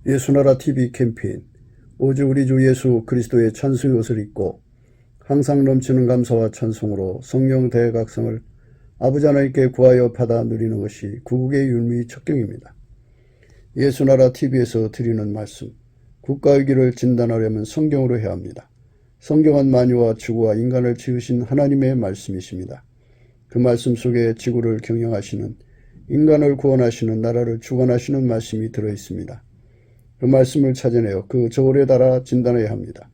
예수나라 TV 캠페인 오직 우리 주 예수 그리스도의 찬송의 옷을 입고 항상 넘치는 감사와 찬송으로 성령 대각성을 아버지 하나님께 구하여 받아 누리는 것이 구국의 율무의 척경입니다. 예수나라 TV에서 드리는 말씀, 국가의 길을 진단하려면 성경으로 해야 합니다. 성경은 만유와 지구와 인간을 지으신 하나님의 말씀이십니다. 그 말씀 속에 지구를 경영하시는, 인간을 구원하시는, 나라를 주관하시는 말씀이 들어있습니다. 그 말씀을 찾아내어 그 저울에 달아 진단해야 합니다.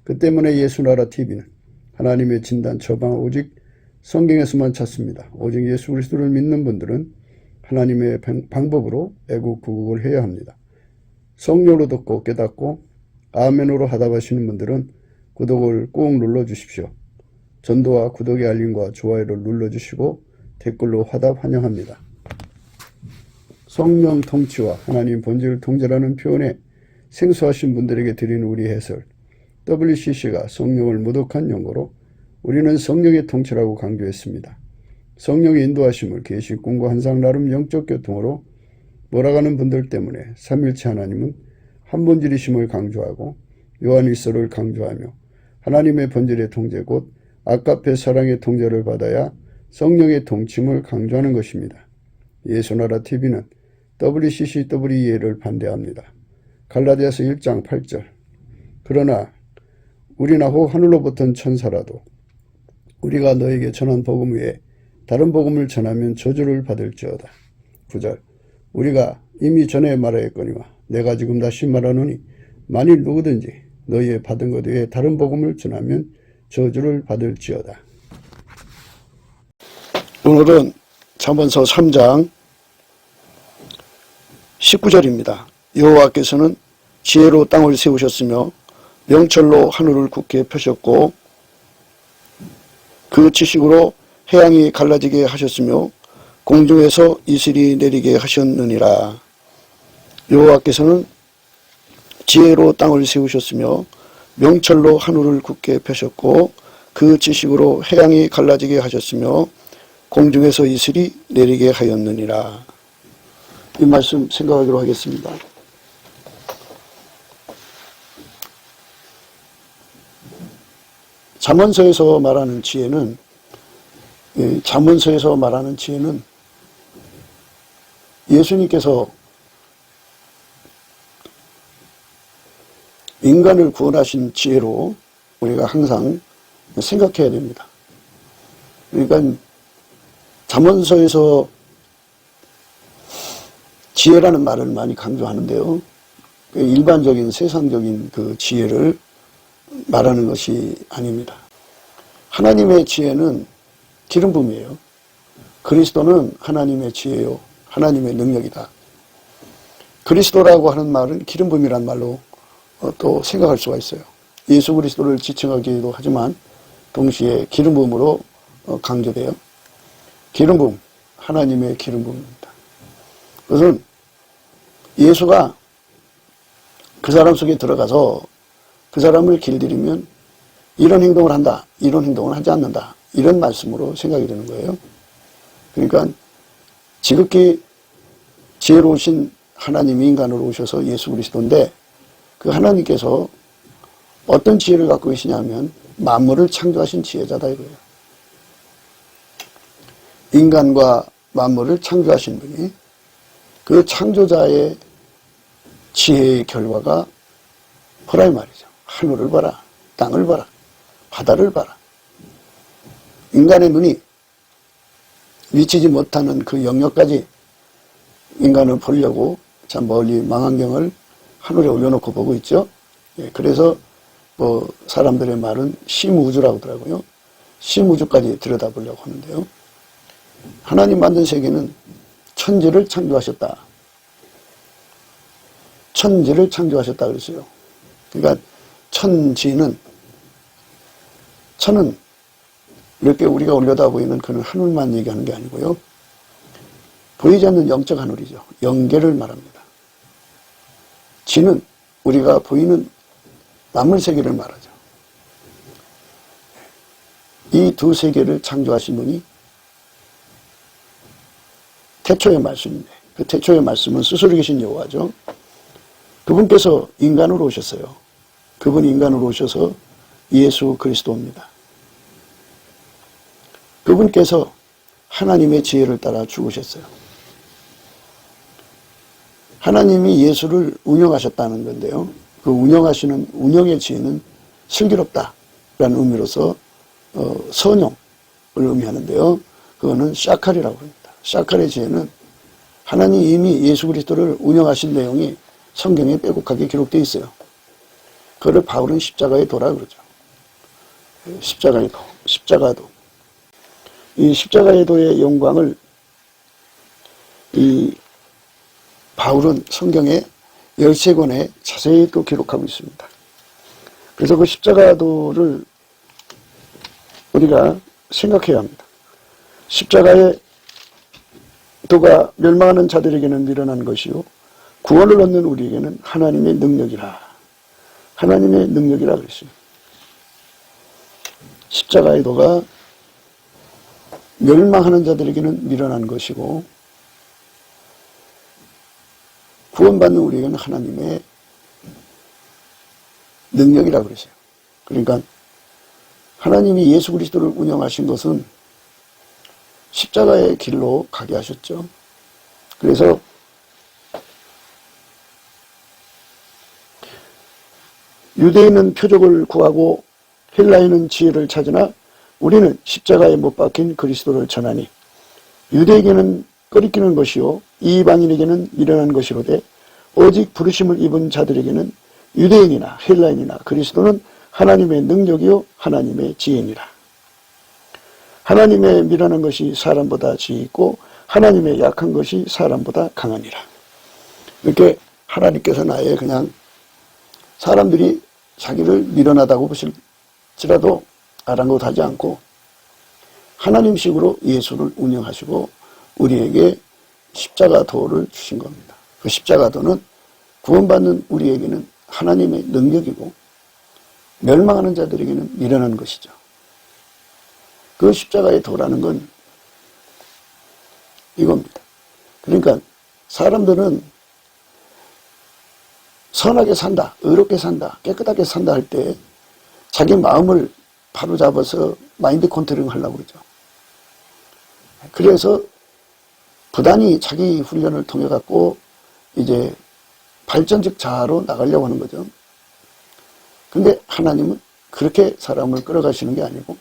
그 때문에 예수나라 TV는 하나님의 진단 처방을 오직 성경에서만 찾습니다. 오직 예수 그리스도를 믿는 분들은 하나님의 방법으로 애국 구국을 해야 합니다. 성령으로 듣고 깨닫고 아멘으로 하답하시는 분들은 구독을 꼭 눌러주십시오. 전도와 구독의 알림과 좋아요를 눌러주시고 댓글로 화답 환영합니다. 성령 통치와 하나님 본질 통제라는 표현에 생소하신 분들에게 드리는 우리 해설, WCC가 성령을 모독한 용어로 우리는 성령의 통치라고 강조했습니다. 성령의 인도하심을 계시 공부한상 나름 영적 교통으로 몰아가는 분들 때문에 삼일체 하나님은 한 본질이심을 강조하고 요한일서를 강조하며 하나님의 본질의 통제 곧 아까페 사랑의 통제를 받아야 성령의 통침을 강조하는 것입니다. 예수나라 TV는 WCCWEA를 반대합니다. 갈라디아서 1장 8절 그러나 우리나 혹 하늘로부터 천사라도 우리가 너에게 전한 복음 외에 다른 복음을 전하면 저주를 받을지어다. 9절 우리가 이미 전에 말하였거니와 내가 지금 다시 말하노니 만일 누구든지 너희의 받은 것 외에 다른 복음을 전하면 저주를 받을지어다. 오늘은 잠언서 3장 19절입니다. 여호와께서는 지혜로 땅을 세우셨으며 명철로 하늘을 굳게 펴셨고 그 지식으로 해양이 갈라지게 하셨으며 공중에서 이슬이 내리게 하셨느니라. 여호와께서는 지혜로 땅을 세우셨으며 명철로 하늘을 굳게 펴셨고 그 지식으로 해양이 갈라지게 하셨으며 공중에서 이슬이 내리게 하였느니라. 이 말씀 생각하기로 하겠습니다. 잠언서에서 말하는 지혜는 예수님께서 인간을 구원하신 지혜로 우리가 항상 생각해야 됩니다. 그러니까 잠언서에서 지혜라는 말을 많이 강조하는데요. 일반적인 세상적인 그 지혜를 말하는 것이 아닙니다. 하나님의 지혜는 기름 부음이에요. 그리스도는 하나님의 지혜요, 하나님의 능력이다. 그리스도라고 하는 말은 기름 부음이란 말로 또 생각할 수가 있어요. 예수 그리스도를 지칭하기도 하지만 동시에 기름 부음으로 강조돼요. 기름 부음, 하나님의 기름 부음입니다. 그것은 예수가 그 사람 속에 들어가서 그 사람을 길들이면 이런 행동을 한다, 이런 행동을 하지 않는다, 이런 말씀으로 생각이 되는 거예요. 그러니까 지극히 지혜로우신 하나님이 인간으로 오셔서 예수 그리스도인데 그 하나님께서 어떤 지혜를 갖고 계시냐면 만물을 창조하신 지혜자다 이거예요. 인간과 만물을 창조하신 분이 그 창조자의 지혜의 결과가 보라 이 말이죠. 하늘을 봐라, 땅을 봐라, 바다를 봐라. 인간의 눈이 미치지 못하는 그 영역까지 인간을 보려고 참 멀리 망원경을 하늘에 올려놓고 보고 있죠. 그래서 사람들의 말은 심우주라고 하더라고요. 심우주까지 들여다보려고 하는데요. 하나님 만든 세계는 천지를 창조하셨다. 천지를 창조하셨다 그랬어요. 그러니까 천은 이렇게 우리가 올려다보이는 그런 하늘만 얘기하는 게 아니고요. 보이지 않는 영적 하늘이죠. 영계를 말합니다. 지는 우리가 보이는 만물 세계를 말하죠. 이 두 세계를 창조하신 분이 태초의 말씀인데 그 태초의 말씀은 스스로 계신 여호와죠. 그분께서 인간으로 오셨어요. 그분이 인간으로 오셔서 예수 그리스도입니다. 그분께서 하나님의 지혜를 따라 죽으셨어요. 하나님이 예수를 운영하셨다는 건데요. 그 운영하시는 운영의 지혜는 슬기롭다라는 의미로서 선용을 의미하는데요. 그거는 샤칼이라고 합니다. 샤칼의 지혜는 하나님이 이미 예수 그리스도를 운영하신 내용이 성경에 빼곡하게 기록되어 있어요. 그거를 바울은 십자가의 도라 그러죠. 십자가의 도, 십자가도. 이 십자가의 도의 영광을 이 바울은 성경에 13권에 자세히 또 기록하고 있습니다. 그래서 그 십자가도를 우리가 생각해야 합니다. 십자가의 도가 멸망하는 자들에게는 미련한 것이요 구원을 얻는 우리에게는 하나님의 능력이라. 하나님의 능력이라 그랬어요. 십자가의 도가 멸망하는 자들에게는 미련한 것이고 구원받는 우리에게는 하나님의 능력이라 그랬어요. 그러니까 하나님이 예수 그리스도를 운영하신 것은 십자가의 길로 가게 하셨죠. 그래서 유대인은 표적을 구하고 헬라인은 지혜를 찾으나 우리는 십자가에 못 박힌 그리스도를 전하니 유대에게는 꺼리끼는 것이요 이방인에게는 미련한 것이로되 오직 부르심을 입은 자들에게는 유대인이나 헬라인이나 그리스도는 하나님의 능력이요 하나님의 지혜니라. 하나님의 미련한 것이 사람보다 지혜 있고 하나님의 약한 것이 사람보다 강하니라. 이렇게 하나님께서는 아예 그냥 사람들이 자기를 미련하다고 보실지라도 아랑곳하지 않고 하나님식으로 예수를 운영하시고 우리에게 십자가도를 주신 겁니다. 그 십자가도는 구원받는 우리에게는 하나님의 능력이고 멸망하는 자들에게는 미련한 것이죠. 그 십자가의 도라는 건 이겁니다. 그러니까 사람들은 선하게 산다, 의롭게 산다, 깨끗하게 산다 할 때 자기 마음을 바로잡아서 마인드 컨트롤링 하려고 그러죠. 그래서 부단히 자기 훈련을 통해 갖고 이제 발전적 자아로 나가려고 하는 거죠. 근데 하나님은 그렇게 사람을 끌어가시는 게 아니고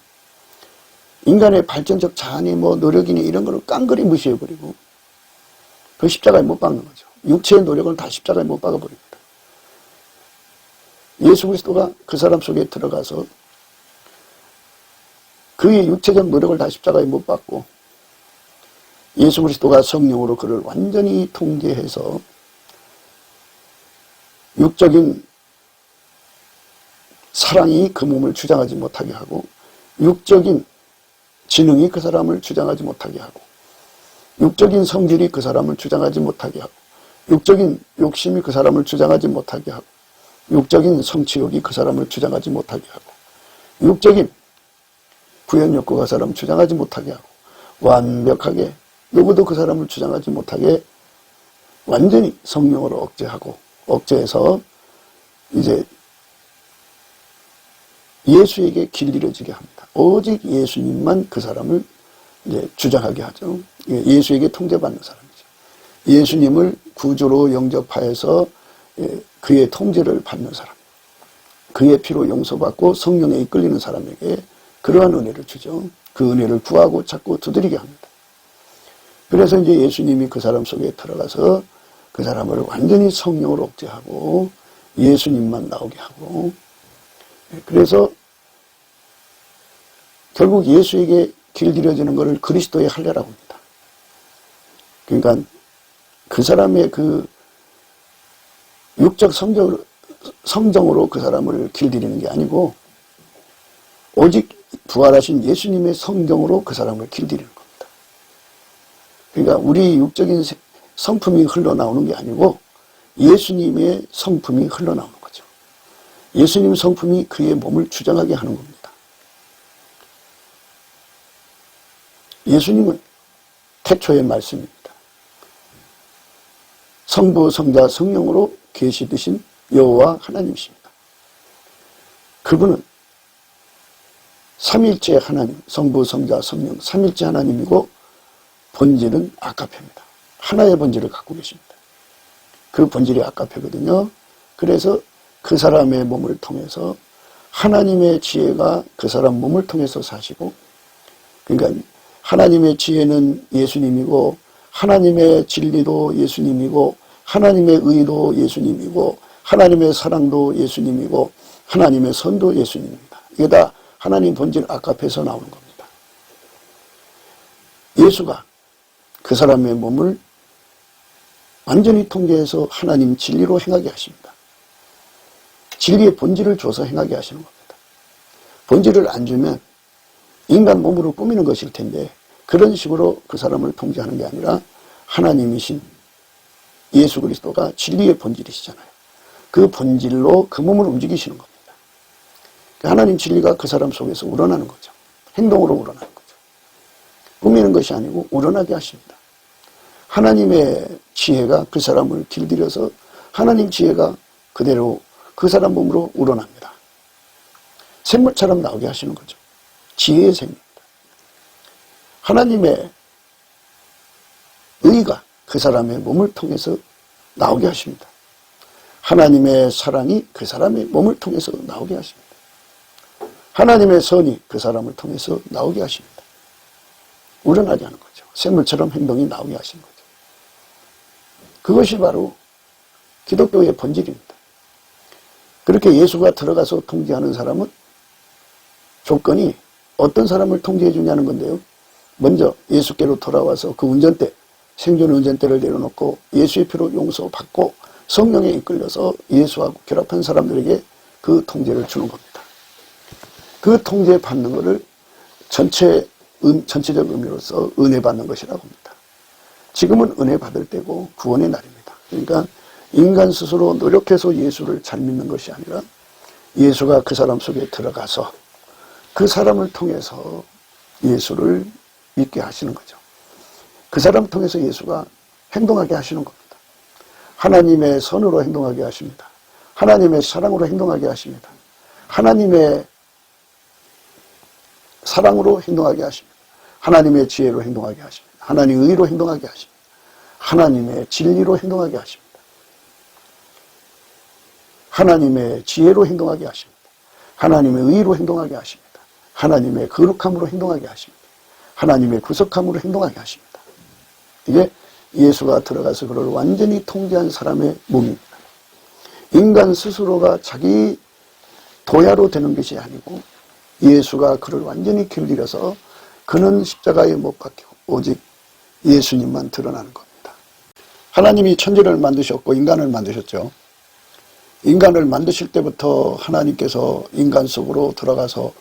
인간의 발전적 자아니 뭐 노력이니 이런 거를 깡그리 무시해버리고 그 십자가에 못 박는 거죠. 육체의 노력을 다 십자가에 못 박아버립니다. 예수 그리스도가 그 사람 속에 들어가서 그의 육체적 노력을 다 십자가에 못 박고 예수 그리스도가 성령으로 그를 완전히 통제해서 육적인 사랑이 그 몸을 주장하지 못하게 하고 육적인 지능이 그 사람을 주장하지 못하게 하고 육적인 성질이 그 사람을 주장하지 못하게 하고 육적인 욕심이 그 사람을 주장하지 못하게 하고 육적인 성취욕이 그 사람을 주장하지 못하게 하고 육적인 구현욕구가 그 사람을 주장하지 못하게 하고 완벽하게 누구도 그 사람을 주장하지 못하게 완전히 성령으로 억제하고 억제해서 이제 예수에게 길들여지게 합니다. 오직 예수님만 그 사람을 이제 주장하게 하죠. 예수에게 통제받는 사람이죠. 예수님을 구주로 영접하여서 그의 통제를 받는 사람, 그의 피로 용서받고 성령에 이끌리는 사람에게 그러한 은혜를 주죠. 그 은혜를 구하고 찾고 두드리게 합니다. 그래서 이제 예수님이 그 사람 속에 들어가서 그 사람을 완전히 성령으로 억제하고 예수님만 나오게 하고 그래서 결국 예수에게 길들여지는 것을 그리스도의 할례라고 합니다. 그러니까 그 사람의 그 육적 성정으로 그 사람을 길들이는 게 아니고 오직 부활하신 예수님의 성경으로 그 사람을 길들이는 겁니다. 그러니까 우리 육적인 성품이 흘러나오는 게 아니고 예수님의 성품이 흘러나오는 거죠. 예수님 성품이 그의 몸을 주장하게 하는 겁니다. 예수님은 태초의 말씀입니다. 성부, 성자, 성령으로 계시되신 여호와 하나님이십니다. 그분은 삼일체 하나님, 성부, 성자, 성령, 삼일체 하나님이고 본질은 아가페입니다. 하나의 본질을 갖고 계십니다. 그 본질이 아가페거든요. 그래서 그 사람의 몸을 통해서 하나님의 지혜가 그 사람 몸을 통해서 사시고, 그러니까 하나님의 지혜는 예수님이고, 하나님의 진리도 예수님이고, 하나님의 의도 예수님이고, 하나님의 사랑도 예수님이고, 하나님의 선도 예수님입니다. 이게 다 하나님 본질 아가페에서 나오는 겁니다. 예수가 그 사람의 몸을 완전히 통제해서 하나님 진리로 행하게 하십니다. 진리의 본질을 줘서 행하게 하시는 겁니다. 본질을 안 주면 인간 몸으로 꾸미는 것일 텐데, 그런 식으로 그 사람을 통제하는 게 아니라 하나님이신 예수 그리스도가 진리의 본질이시잖아요. 그 본질로 그 몸을 움직이시는 겁니다. 하나님 진리가 그 사람 속에서 우러나는 거죠. 행동으로 우러나는 거죠. 꾸미는 것이 아니고 우러나게 하십니다. 하나님의 지혜가 그 사람을 길들여서 하나님 지혜가 그대로 그 사람 몸으로 우러납니다. 샘물처럼 나오게 하시는 거죠. 지혜의 샘입니다. 하나님의 의가 그 사람의 몸을 통해서 나오게 하십니다. 하나님의 사랑이 그 사람의 몸을 통해서 나오게 하십니다. 하나님의 선이 그 사람을 통해서 나오게 하십니다. 우러나게 하는 거죠. 샘물처럼 행동이 나오게 하시는 거죠. 그것이 바로 기독교의 본질입니다. 그렇게 예수가 들어가서 통제하는 사람은 조건이 어떤 사람을 통제해 주냐는 건데요. 먼저 예수께로 돌아와서 그 운전대, 생존의 운전대를 내려놓고 예수의 피로 용서받고 성령에 이끌려서 예수하고 결합한 사람들에게 그 통제를 주는 겁니다. 그 통제 받는 것을 전체적 의미로서 은혜 받는 것이라고 합니다. 지금은 은혜 받을 때고 구원의 날입니다. 그러니까 인간 스스로 노력해서 예수를 잘 믿는 것이 아니라 예수가 그 사람 속에 들어가서 그 사람을 통해서 예수를 믿게 하시는 거죠. 그 사람을 통해서 예수가 행동하게 하시는 겁니다. 하나님의 선으로 행동하게 하십니다. 하나님의 사랑으로 행동하게 하십니다. 하나님의 사랑으로 행동하게 하십니다. 하나님의 지혜로 행동하게 하십니다. 하나님의 의로 행동하게 하십니다. 하나님의 진리로 행동하게 하십니다. 하나님의 지혜로 행동하게 하십니다. 하나님의 의로 행동하게 하십니다. 하나님의 거룩함으로 행동하게 하십니다. 하나님의 구속함으로 행동하게 하십니다. 이게 예수가 들어가서 그를 완전히 통제한 사람의 몸입니다. 인간 스스로가 자기 도야로 되는 것이 아니고 예수가 그를 완전히 길들여서 그는 십자가에 못 박히고 오직 예수님만 드러나는 겁니다. 하나님이 천지를 만드셨고 인간을 만드셨죠. 인간을 만드실 때부터 하나님께서 인간 속으로 들어가서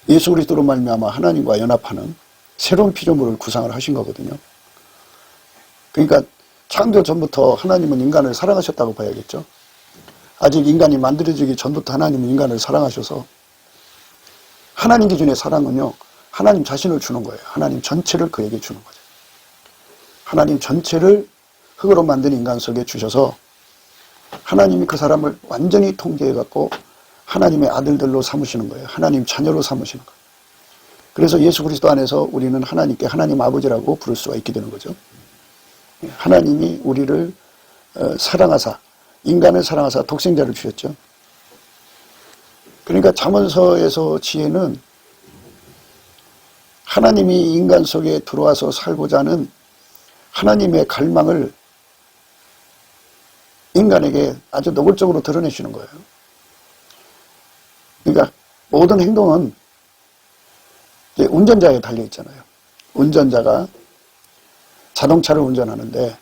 예수 그리스도로 말미암아 하나님과 연합하는 새로운 피조물을 구상을 하신 거거든요. 그러니까 창조 전부터 하나님은 인간을 사랑하셨다고 봐야겠죠. 아직 인간이 만들어지기 전부터 하나님은 인간을 사랑하셔서, 하나님 기준의 사랑은요, 하나님 자신을 주는 거예요. 하나님 전체를 그에게 주는 거죠. 하나님 전체를 흙으로 만든 인간 속에 주셔서 하나님이 그 사람을 완전히 통제해갖고 하나님의 아들들로 삼으시는 거예요. 하나님 자녀로 삼으시는 거예요. 그래서 예수 그리스도 안에서 우리는 하나님께 하나님 아버지라고 부를 수가 있게 되는 거죠. 하나님이 우리를 사랑하사, 인간을 사랑하사 독생자를 주셨죠. 그러니까 잠언서에서 지혜는 하나님이 인간 속에 들어와서 살고자 하는 하나님의 갈망을 인간에게 아주 노골적으로 드러내시는 거예요. 그러니까 모든 행동은 이제 운전자에 달려 있잖아요. 운전자가 자동차를 운전하는데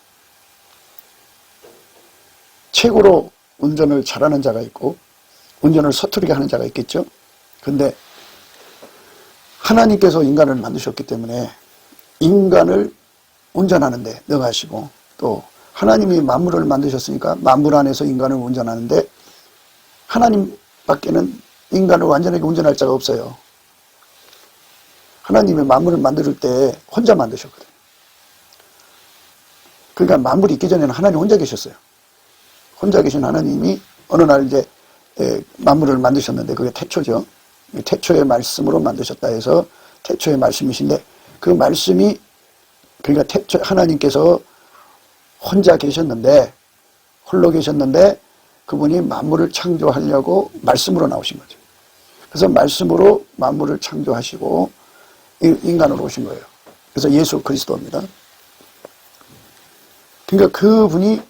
최고로 운전을 잘하는 자가 있고 운전을 서투르게 하는 자가 있겠죠. 근데 하나님께서 인간을 만드셨기 때문에 인간을 운전하는데 능하시고, 또 하나님이 만물을 만드셨으니까 만물 안에서 인간을 운전하는데 하나님밖에는 인간을 완전하게 운전할 자가 없어요. 하나님이 만물을 만들 때 혼자 만드셨거든요. 그러니까 만물이 있기 전에는 하나님 혼자 계셨어요. 혼자 계신 하나님이 어느 날 이제 만물을 만드셨는데 그게 태초죠. 태초의 말씀으로 만드셨다 해서 태초의 말씀이신데 그 말씀이 그러니까 태초 하나님께서 혼자 계셨는데 홀로 계셨는데 그분이 만물을 창조하려고 말씀으로 나오신 거죠. 그래서 말씀으로 만물을 창조하시고 인간으로 오신 거예요. 그래서 예수 그리스도입니다. 그러니까 그분이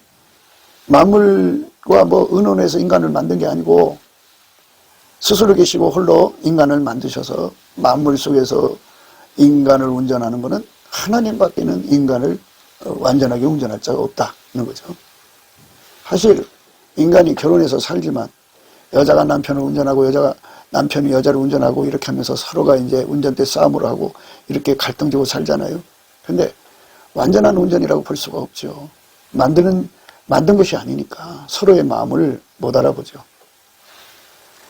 만물과 의논해서 인간을 만든 게 아니고 스스로 계시고 홀로 인간을 만드셔서 만물 속에서 인간을 운전하는 것은 하나님밖에는 인간을 완전하게 운전할 자가 없다는 거죠. 사실 인간이 결혼해서 살지만 여자가 남편을 운전하고 여자가 남편이 여자를 운전하고 이렇게 하면서 서로가 이제 운전대 싸움을 하고 이렇게 갈등지고 살잖아요. 근데 완전한 운전이라고 볼 수가 없죠. 만든 것이 아니니까 서로의 마음을 못 알아보죠.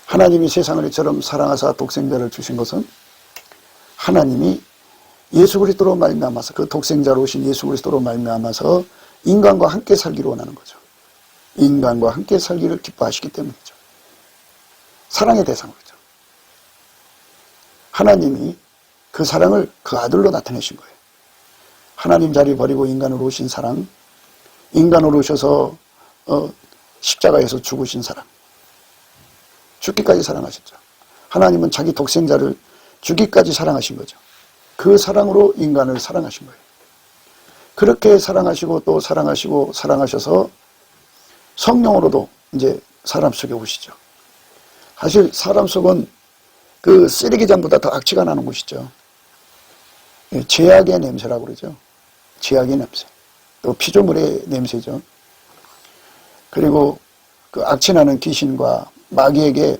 하나님이 세상을 이처럼 사랑하사 독생자를 주신 것은 하나님이 예수 그리스도로 말미암아서 그 독생자로 오신 예수 그리스도로 말미암아서 인간과 함께 살기를 원하는 거죠. 인간과 함께 살기를 기뻐하시기 때문이죠. 사랑의 대상으로죠. 하나님이 그 사랑을 그 아들로 나타내신 거예요. 하나님 자리 버리고 인간으로 오신 사랑, 인간으로 오셔서 십자가에서 죽으신 사랑, 죽기까지 사랑하셨죠. 하나님은 자기 독생자를 죽기까지 사랑하신 거죠. 그 사랑으로 인간을 사랑하신 거예요. 그렇게 사랑하시고 또 사랑하시고 사랑하셔서 성령으로도 이제 사람 속에 오시죠. 사실 사람 속은 그 쓰레기장보다 더 악취가 나는 곳이죠. 죄악의 냄새라고 그러죠. 죄악의 냄새. 또 피조물의 냄새죠. 그리고 그 악취나는 귀신과 마귀에게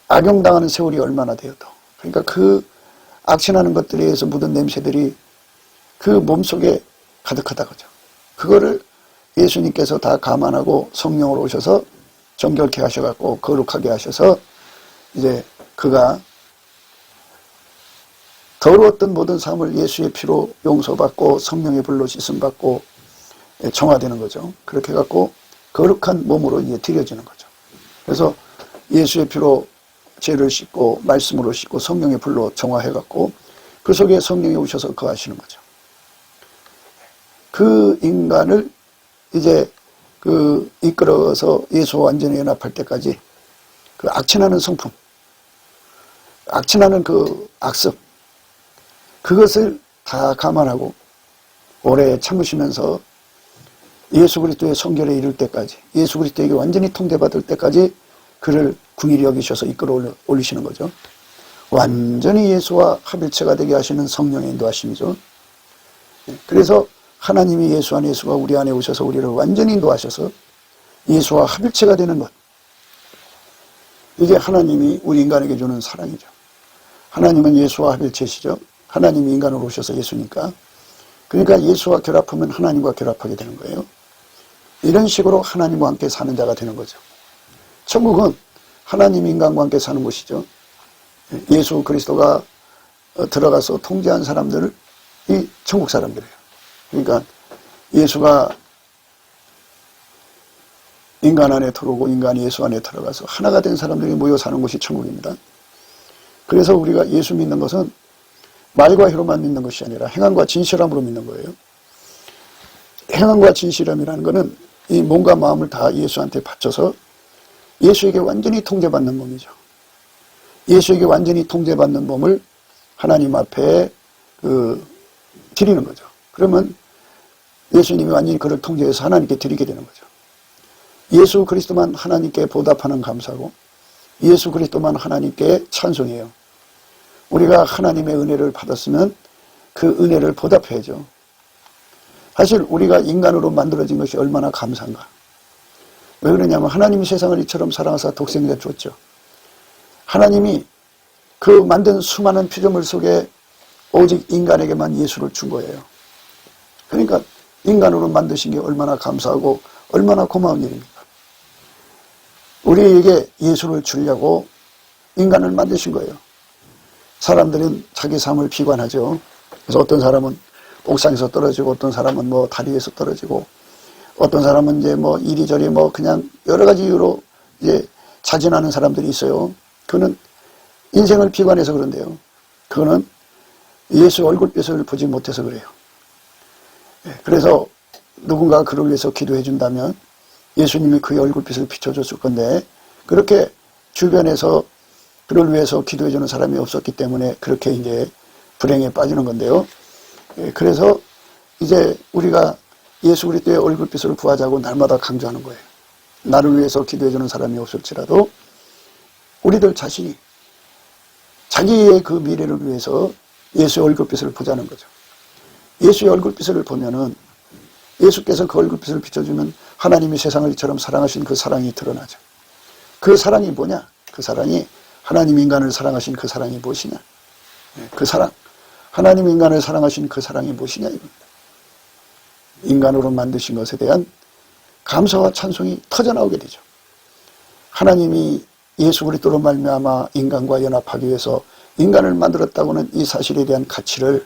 악용당하는 세월이 얼마나 되어도 그러니까 그 악취나는 것들에 의해서 묻은 냄새들이 그 몸속에 가득하다고죠. 그거를 예수님께서 다 감안하고 성령으로 오셔서 정결케 하셔갖고 거룩하게 하셔서 이제 그가 더러웠던 모든 삶을 예수의 피로 용서받고 성령의 불로 씻음받고 정화되는 거죠. 그렇게 해갖고 거룩한 몸으로 이제 드려지는 거죠. 그래서 예수의 피로 죄를 씻고 말씀으로 씻고 성령의 불로 정화해갖고 그 속에 성령이 오셔서 거하시는 거죠. 그 인간을 이제 그 이끌어서 예수와 완전히 연합할 때까지 그 악취나는 성품, 악취나는 그 악습, 그것을 다 감안하고 오래 참으시면서 예수 그리스도의 성결에 이를 때까지, 예수 그리스도에게 완전히 통제받을 때까지 그를 궁일이 여기셔서 이끌어 올리시는 거죠. 완전히 예수와 합일체가 되게 하시는 성령의 인도하심이죠. 그래서 하나님이 예수 안에 예수가 우리 안에 오셔서 우리를 완전히 인도하셔서 예수와 합일체가 되는 것. 이게 하나님이 우리 인간에게 주는 사랑이죠. 하나님은 예수와 합일체시죠. 하나님이 인간으로 오셔서 예수니까. 그러니까 예수와 결합하면 하나님과 결합하게 되는 거예요. 이런 식으로 하나님과 함께 사는 자가 되는 거죠. 천국은 하나님이 인간과 함께 사는 곳이죠. 예수 그리스도가 들어가서 통제한 사람들이 천국 사람들이에요. 그러니까 예수가 인간 안에 들어오고 인간이 예수 안에 들어가서 하나가 된 사람들이 모여 사는 곳이 천국입니다. 그래서 우리가 예수 믿는 것은 말과 혀로만 믿는 것이 아니라 행함과 진실함으로 믿는 거예요. 행함과 진실함이라는 것은 이 몸과 마음을 다 예수한테 바쳐서 예수에게 완전히 통제받는 몸이죠. 예수에게 완전히 통제받는 몸을 하나님 앞에 드리는 거죠. 그러면 예수님이 완전히 그를 통제해서 하나님께 드리게 되는 거죠. 예수 그리스도만 하나님께 보답하는 감사고 예수 그리스도만 하나님께 찬송해요. 우리가 하나님의 은혜를 받았으면 그 은혜를 보답해야죠. 사실 우리가 인간으로 만들어진 것이 얼마나 감사한가. 왜 그러냐면 하나님이 세상을 이처럼 사랑하사 독생자 줬죠. 하나님이 그 만든 수많은 피조물 속에 오직 인간에게만 예수를 준 거예요. 그러니까 인간으로 만드신 게 얼마나 감사하고 얼마나 고마운 일입니까? 우리에게 예수를 주려고 인간을 만드신 거예요. 사람들은 자기 삶을 비관하죠. 그래서 어떤 사람은 옥상에서 떨어지고 어떤 사람은 다리에서 떨어지고 어떤 사람은 이제 뭐 이리저리 뭐 그냥 여러 가지 이유로 이제 자진하는 사람들이 있어요. 그거는 인생을 비관해서 그런데요. 그거는 예수 얼굴빛을 보지 못해서 그래요. 그래서 누군가 그를 위해서 기도해 준다면 예수님이 그의 얼굴빛을 비춰줬을 건데, 그렇게 주변에서 그를 위해서 기도해 주는 사람이 없었기 때문에 그렇게 이제 불행에 빠지는 건데요. 그래서 이제 우리가 예수 그리스도의 얼굴빛을 구하자고 날마다 강조하는 거예요. 나를 위해서 기도해 주는 사람이 없을지라도 우리들 자신이 자기의 그 미래를 위해서 예수의 얼굴빛을 보자는 거죠. 예수의 얼굴빛을 보면은 예수께서 그 얼굴빛을 비춰주면 하나님이 세상을 이처럼 사랑하신 그 사랑이 드러나죠. 그 사랑이 뭐냐? 그 사랑이 하나님 인간을 사랑하신 그 사랑이 무엇이냐? 그 사랑, 하나님 인간을 사랑하신 그 사랑이 무엇이냐 이겁니다. 인간으로 만드신 것에 대한 감사와 찬송이 터져나오게 되죠. 하나님이 예수 그리스도로 말미암아 인간과 연합하기 위해서 인간을 만들었다고는 이 사실에 대한 가치를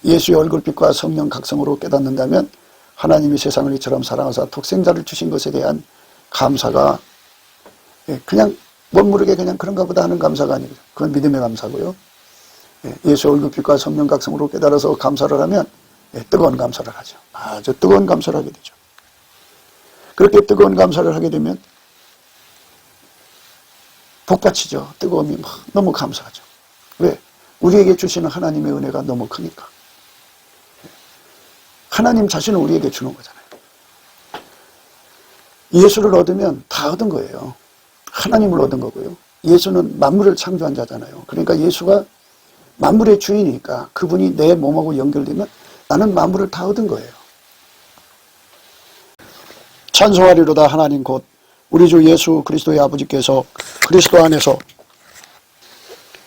예수의 얼굴빛과 성령 각성으로 깨닫는다면 하나님이 세상을 이처럼 사랑하사 독생자를 주신 것에 대한 감사가 그냥 멋모르게 그냥 그런가 보다 하는 감사가 아니고, 그건 믿음의 감사고요. 예수의 얼굴빛과 성령 각성으로 깨달아서 감사를 하면 뜨거운 감사를 하죠. 아주 뜨거운 감사를 하게 되죠. 그렇게 뜨거운 감사를 하게 되면 복받치죠. 뜨거움이 막 너무 감사하죠. 왜? 우리에게 주시는 하나님의 은혜가 너무 크니까. 하나님 자신을 우리에게 주는 거잖아요. 예수를 얻으면 다 얻은 거예요. 하나님을 얻은 거고요. 예수는 만물을 창조한 자잖아요. 그러니까 예수가 만물의 주인이니까 그분이 내 몸하고 연결되면 나는 만물을 다 얻은 거예요. 찬송하리로다 하나님 곧 우리 주 예수 그리스도의 아버지께서 그리스도 안에서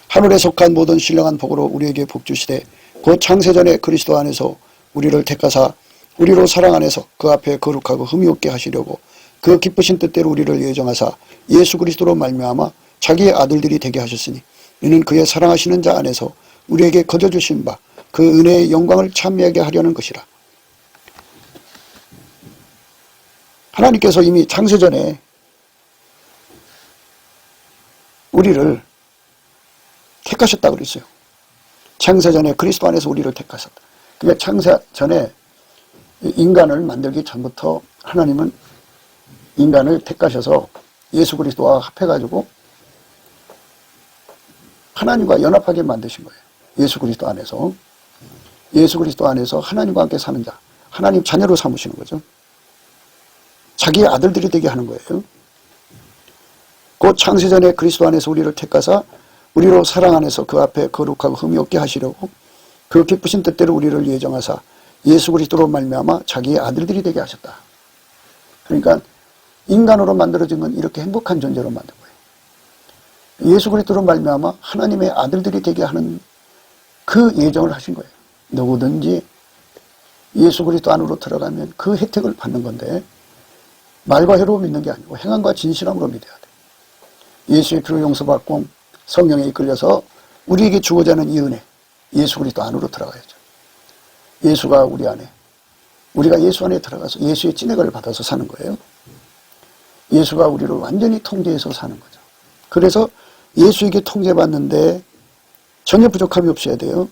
하늘에 속한 모든 신령한 복으로 우리에게 복 주시되 곧 창세전에 그리스도 안에서 우리를 택하사 우리로 사랑 안에서 그 앞에 거룩하고 흠이 없게 하시려고 그 기쁘신 뜻대로 우리를 예정하사 예수 그리스도로 말미암아 자기의 아들들이 되게 하셨으니 이는 그의 사랑하시는 자 안에서 우리에게 거저 주신 바 그 은혜의 영광을 찬미하게 하려는 것이라. 하나님께서 이미 창세전에 우리를 택하셨다고 그랬어요. 창세전에 그리스도 안에서 우리를 택하셨다. 그러니까 창세전에 인간을 만들기 전부터 하나님은 인간을 택하셔서 예수 그리스도와 합해가지고 하나님과 연합하게 만드신 거예요. 예수 그리스도 안에서. 예수 그리스도 안에서 하나님과 함께 사는 자, 하나님 자녀로 삼으시는 거죠. 자기의 아들들이 되게 하는 거예요. 곧 창세전에 그리스도 안에서 우리를 택하사 우리로 사랑 안에서 그 앞에 거룩하고 흠이 없게 하시려고 그 기쁘신 뜻대로 우리를 예정하사 예수 그리스도로 말미암아 자기의 아들들이 되게 하셨다. 그러니까 인간으로 만들어진 건 이렇게 행복한 존재로 만든 거예요. 예수 그리스도로 말미암아 하나님의 아들들이 되게 하는 그 예정을 하신 거예요. 누구든지 예수 그리스도 안으로 들어가면 그 혜택을 받는 건데 말과 혀로 믿는 게 아니고 행함과 진실함으로 믿어야 돼. 예수의 피로 용서받고 성령에 이끌려서 우리에게 주고자 하는 이 은혜, 예수 그리스도 안으로 들어가야죠. 예수가 우리 안에, 우리가 예수 안에 들어가서 예수의 찐액을 받아서 사는 거예요. 예수가 우리를 완전히 통제해서 사는 거죠. 그래서 예수에게 통제받는데 전혀 부족함이 없어야 돼요.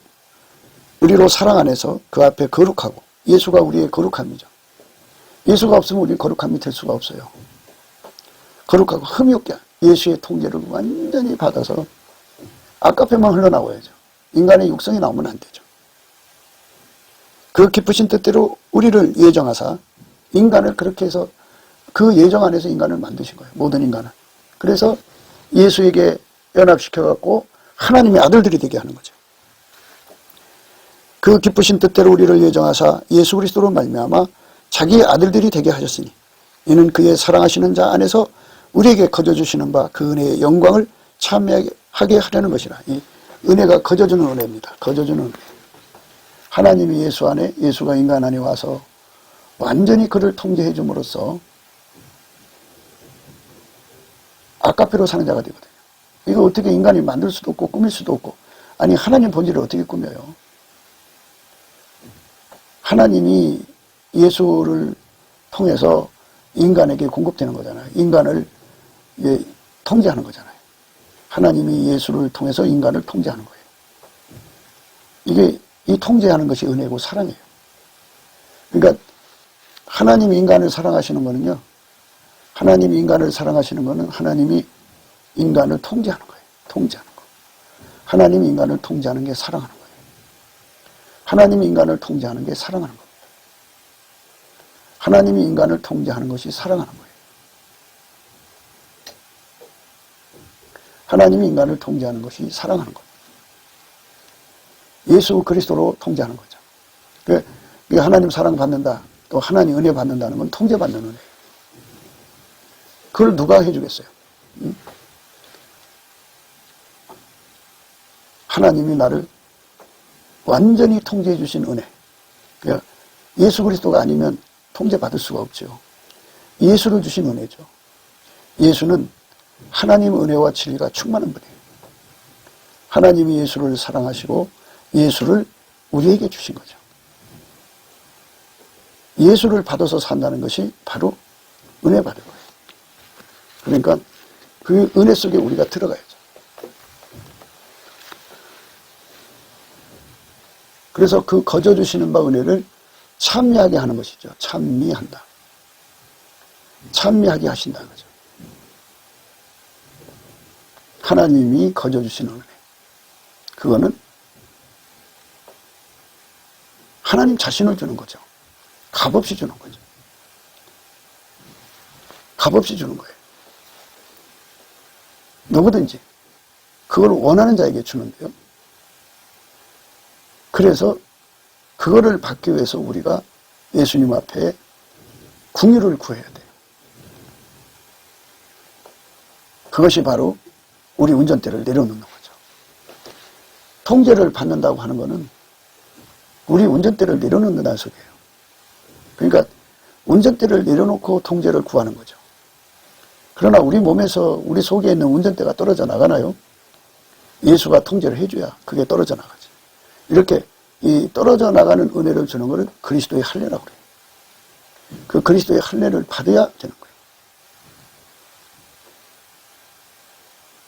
우리로 사랑 안에서 그 앞에 거룩하고, 예수가 우리의 거룩함이죠. 예수가 없으면 우리는 거룩함이 될 수가 없어요. 거룩하고 흠이 없게 예수의 통제를 완전히 받아서 아까페만 흘러나와야죠. 인간의 육성이 나오면 안 되죠. 그 기쁘신 뜻대로 우리를 예정하사 인간을 그렇게 해서 그 예정 안에서 인간을 만드신 거예요. 모든 인간은. 그래서 예수에게 연합시켜갖고 하나님의 아들들이 되게 하는 거죠. 그 기쁘신 뜻대로 우리를 예정하사 예수 그리스도로 말미암아 자기의 아들들이 되게 하셨으니 이는 그의 사랑하시는 자 안에서 우리에게 거저주시는 바 그 은혜의 영광을 참여하게 하려는 것이라. 이 은혜가 거저주는 은혜입니다. 거저주는 은혜. 하나님이 예수 안에, 예수가 인간 안에 와서 완전히 그를 통제해 줌으로써 아까페로 사는 자가 되거든요. 이거 어떻게 인간이 만들 수도 없고 꾸밀 수도 없고, 아니 하나님 본질을 어떻게 꾸며요? 하나님이 예수를 통해서 인간에게 공급되는 거잖아요. 인간을 통제하는 거잖아요. 하나님이 예수를 통해서 인간을 통제하는 거예요. 이게 이 통제하는 것이 은혜고 사랑이에요. 그러니까 하나님이 인간을 사랑하시는 거는요. 하나님이 인간을 사랑하시는 거는 하나님이 인간을 통제하는 거예요. 통제하는 거. 하나님이 인간을 통제하는 게 사랑하는 거예요. 하나님이 인간을 통제하는 게 사랑하는 겁니다. 하나님이 인간을 통제하는 것이 사랑하는 거예요. 하나님이 인간을 통제하는 것이 사랑하는 겁니다. 예수 그리스도로 통제하는 거죠. 하나님 사랑받는다, 또 하나님 은혜 받는다는 건 통제받는 은혜예요. 그걸 누가 해주겠어요? 하나님이 나를 완전히 통제해 주신 은혜. 그러니까 예수 그리스도가 아니면 통제받을 수가 없죠. 예수를 주신 은혜죠. 예수는 하나님 은혜와 진리가 충만한 분이에요. 하나님이 예수를 사랑하시고 예수를 우리에게 주신 거죠. 예수를 받아서 산다는 것이 바로 은혜 받은 거예요. 그러니까 그 은혜 속에 우리가 들어가야죠. 그래서 그 거저 주시는 바 은혜를 찬미하게 하는 것이죠. 찬미한다. 찬미하게 하신다는 거죠. 하나님이 거저 주시는 은혜. 그거는 하나님 자신을 주는 거죠. 값없이 주는 거죠. 값없이 주는 거예요. 누구든지 그걸 원하는 자에게 주는데요. 그래서 그거를 받기 위해서 우리가 예수님 앞에 긍휼을 구해야 돼요. 그것이 바로 우리 운전대를 내려놓는 거죠. 통제를 받는다고 하는 것은 우리 운전대를 내려놓는다는 소리예요. 그러니까 운전대를 내려놓고 통제를 구하는 거죠. 그러나 우리 몸에서 우리 속에 있는 운전대가 떨어져 나가나요? 예수가 통제를 해줘야 그게 떨어져 나가지. 이렇게 이 떨어져 나가는 은혜를 주는 것을 그리스도의 할례라고 그래요. 그 그리스도의 할례를 받아야 되는 거예요.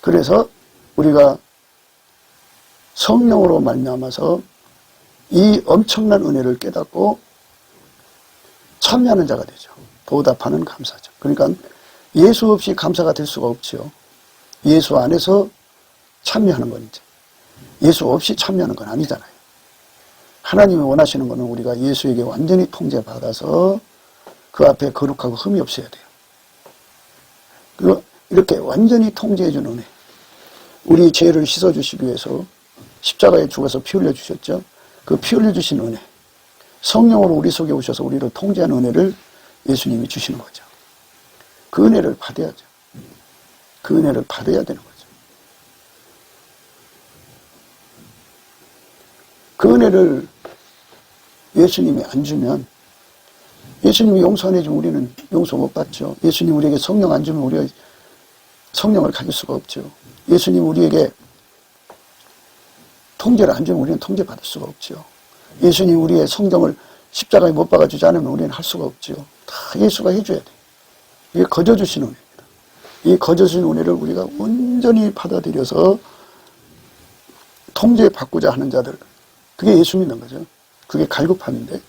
그래서 우리가 성령으로 말미암아서 이 엄청난 은혜를 깨닫고 참여하는 자가 되죠. 보답하는 감사죠. 그러니까 예수 없이 감사가 될 수가 없죠. 예수 안에서 참여하는 건이죠. 예수 없이 참여하는 건 아니잖아요. 하나님이 원하시는 것은 우리가 예수에게 완전히 통제받아서 그 앞에 거룩하고 흠이 없어야 돼요. 그리고 이렇게 완전히 통제해준 은혜. 우리 죄를 씻어주시기 위해서 십자가에 죽어서 피 흘려주셨죠. 그 피 흘려주신 은혜. 성령으로 우리 속에 오셔서 우리를 통제하는 은혜를 예수님이 주시는 거죠. 그 은혜를 받아야죠. 그 은혜를 받아야 되는 거죠. 그 은혜를 예수님이 안 주면, 예수님이 용서 안 해주면 우리는 용서 못 받죠. 예수님 우리에게 성령 안 주면 우리가 성령을 가질 수가 없죠. 예수님 우리에게 통제를 안 주면 우리는 통제받을 수가 없죠. 예수님 우리의 성경을 십자가에 못 박아주지 않으면 우리는 할 수가 없죠. 다 예수가 해줘야 돼요. 이게 거저주신 은혜입니다. 이 거저주신 은혜를 우리가 온전히 받아들여서 통제받고자 하는 자들, 그게 예수 믿는 거죠. 그게 갈급함인데,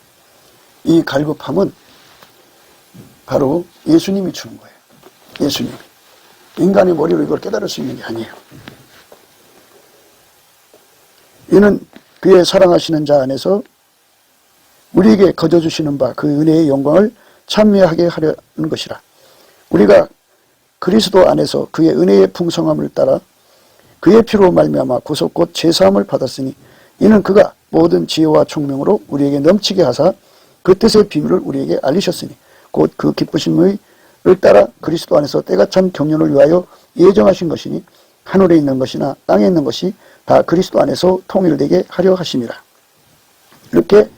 이 갈급함은 바로 예수님이 주는 거예요. 예수님이. 인간의 머리로 이걸 깨달을 수 있는 게 아니에요. 이는 그의 사랑하시는 자 안에서 우리에게 거저주시는 바 그 은혜의 영광을 찬미하게 하려는 것이라. 우리가 그리스도 안에서 그의 은혜의 풍성함을 따라 그의 피로 말미암아 구속 곧 제사함을 받았으니 이는 그가 모든 지혜와 총명으로 우리에게 넘치게 하사 그 뜻의 비밀을 우리에게 알리셨으니 곧 그 기쁘심을 따라 그리스도 안에서 때가 참 경륜을 위하여 예정하신 것이니 하늘에 있는 것이나 땅에 있는 것이 다 그리스도 안에서 통일되게 하려 하심이라. 이렇게